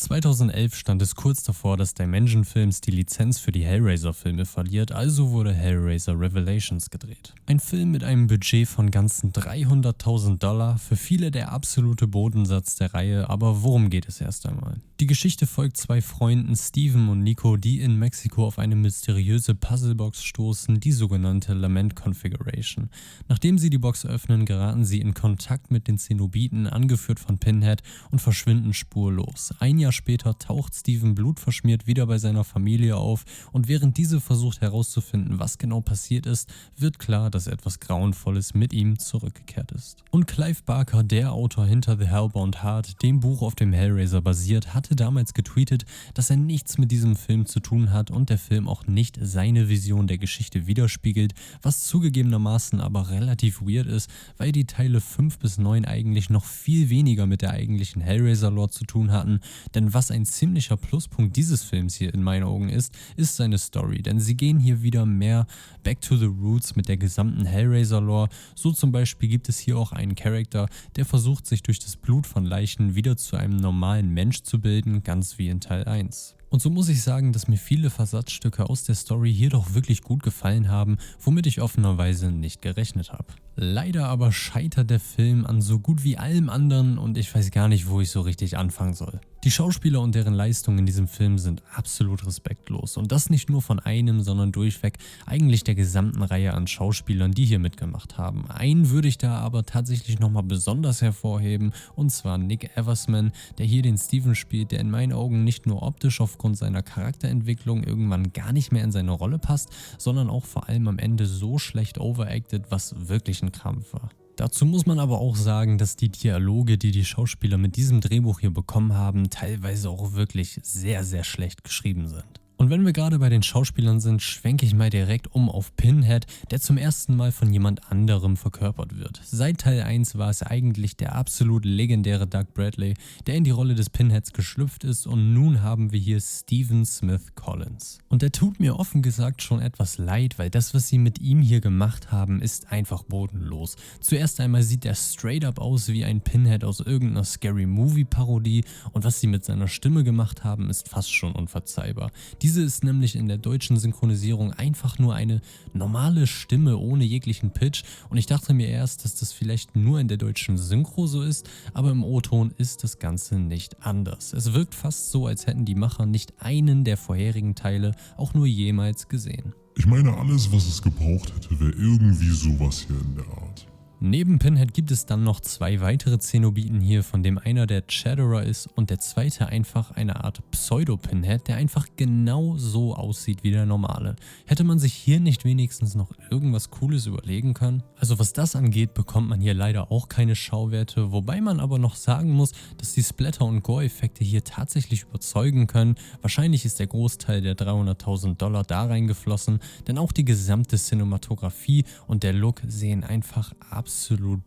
2011 stand es kurz davor, dass Dimension Films die Lizenz für die Hellraiser-Filme verliert, also wurde Hellraiser Revelations gedreht. Ein Film mit einem Budget von ganzen $300.000, für viele der absolute Bodensatz der Reihe, aber worum geht es erst einmal? Die Geschichte folgt zwei Freunden Steven und Nico, die in Mexiko auf eine mysteriöse Puzzlebox stoßen, die sogenannte Lament Configuration. Nachdem sie die Box öffnen, geraten sie in Kontakt mit den Zenobiten, angeführt von Pinhead, und verschwinden spurlos. Ein Jahr später taucht Steven blutverschmiert wieder bei seiner Familie auf und während diese versucht herauszufinden, was genau passiert ist, wird klar, dass etwas Grauenvolles mit ihm zurückgekehrt ist. Und Clive Barker, der Autor hinter The Hellbound Heart, dem Buch auf dem Hellraiser basiert, hatte damals getweetet, dass er nichts mit diesem Film zu tun hat und der Film auch nicht seine Vision der Geschichte widerspiegelt, was zugegebenermaßen aber relativ weird ist, weil die Teile 5 bis 9 eigentlich noch viel weniger mit der eigentlichen Hellraiser-Lore zu tun hatten, denn was ein ziemlicher Pluspunkt dieses Films hier in meinen Augen ist seine Story, denn sie gehen hier wieder mehr back to the roots mit der gesamten Hellraiser-Lore. So zum Beispiel gibt es hier auch einen Charakter, der versucht, sich durch das Blut von Leichen wieder zu einem normalen Mensch zu bilden, ganz wie in Teil 1. Und so muss ich sagen, dass mir viele Versatzstücke aus der Story hier doch wirklich gut gefallen haben, womit ich offenerweise nicht gerechnet habe. Leider aber scheitert der Film an so gut wie allem anderen und ich weiß gar nicht, wo ich so richtig anfangen soll. Die Schauspieler und deren Leistungen in diesem Film sind absolut respektlos und das nicht nur von einem, sondern durchweg eigentlich der gesamten Reihe an Schauspielern, die hier mitgemacht haben. Einen würde ich da aber tatsächlich nochmal besonders hervorheben und zwar Nick Eversman, der hier den Steven spielt, der in meinen Augen nicht nur optisch aufgrund seiner Charakterentwicklung irgendwann gar nicht mehr in seine Rolle passt, sondern auch vor allem am Ende so schlecht overacted, was wirklich ein Krampf war. Dazu muss man aber auch sagen, dass die Dialoge, die die Schauspieler mit diesem Drehbuch hier bekommen haben, teilweise auch wirklich sehr, sehr schlecht geschrieben sind. Und wenn wir gerade bei den Schauspielern sind, schwenke ich mal direkt um auf Pinhead, der zum ersten Mal von jemand anderem verkörpert wird. Seit Teil 1 war es eigentlich der absolut legendäre Doug Bradley, der in die Rolle des Pinheads geschlüpft ist und nun haben wir hier Stephen Smith Collins. Und der tut mir offen gesagt schon etwas leid, weil das, was sie mit ihm hier gemacht haben, ist einfach bodenlos. Zuerst einmal sieht er straight up aus wie ein Pinhead aus irgendeiner Scary Movie Parodie und was sie mit seiner Stimme gemacht haben, ist fast schon unverzeihbar. Diese ist nämlich in der deutschen Synchronisierung einfach nur eine normale Stimme ohne jeglichen Pitch und ich dachte mir erst, dass das vielleicht nur in der deutschen Synchro so ist, aber im O-Ton ist das Ganze nicht anders. Es wirkt fast so, als hätten die Macher nicht einen der vorherigen Teile auch nur jemals gesehen. Ich meine, alles, was es gebraucht hätte, wäre irgendwie sowas hier in der Art. Neben Pinhead gibt es dann noch zwei weitere Zenobiten hier, von dem einer der Chatterer ist und der zweite einfach eine Art Pseudo-Pinhead, der einfach genau so aussieht wie der normale. Hätte man sich hier nicht wenigstens noch irgendwas Cooles überlegen können? Also was das angeht, bekommt man hier leider auch keine Schauwerte, wobei man aber noch sagen muss, dass die Splatter- und Gore-Effekte hier tatsächlich überzeugen können. Wahrscheinlich ist der Großteil der $300.000 da reingeflossen, denn auch die gesamte Cinematografie und der Look sehen einfach absolut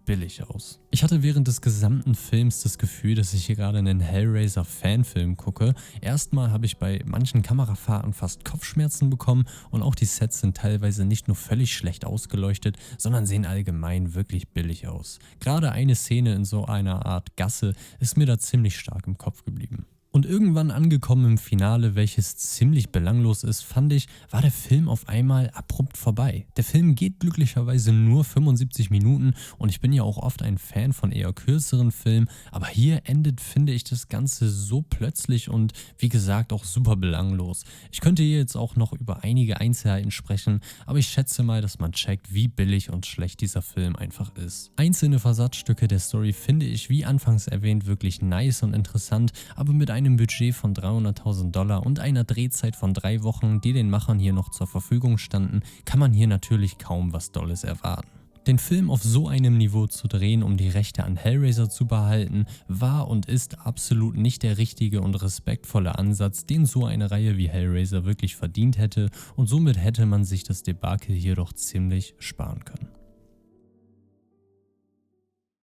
billig aus. Ich hatte während des gesamten Films das Gefühl, dass ich hier gerade einen Hellraiser-Fanfilm gucke. Erstmal habe ich bei manchen Kamerafahrten fast Kopfschmerzen bekommen und auch die Sets sind teilweise nicht nur völlig schlecht ausgeleuchtet, sondern sehen allgemein wirklich billig aus. Gerade eine Szene in so einer Art Gasse ist mir da ziemlich stark im Kopf geblieben. Und irgendwann angekommen im Finale, welches ziemlich belanglos ist, fand ich, war der Film auf einmal abrupt vorbei. Der Film geht glücklicherweise nur 75 Minuten und ich bin ja auch oft ein Fan von eher kürzeren Filmen, aber hier endet, finde ich, das Ganze so plötzlich und wie gesagt auch super belanglos. Ich könnte hier jetzt auch noch über einige Einzelheiten sprechen, aber ich schätze mal, dass man checkt, wie billig und schlecht dieser Film einfach ist. Einzelne Versatzstücke der Story finde ich, wie anfangs erwähnt, wirklich nice und interessant, aber mit einem Budget von $300.000 und einer Drehzeit von 3 Wochen, die den Machern hier noch zur Verfügung standen, kann man hier natürlich kaum was Dolles erwarten. Den Film auf so einem Niveau zu drehen, um die Rechte an Hellraiser zu behalten, war und ist absolut nicht der richtige und respektvolle Ansatz, den so eine Reihe wie Hellraiser wirklich verdient hätte und somit hätte man sich das Debakel hier doch ziemlich sparen können.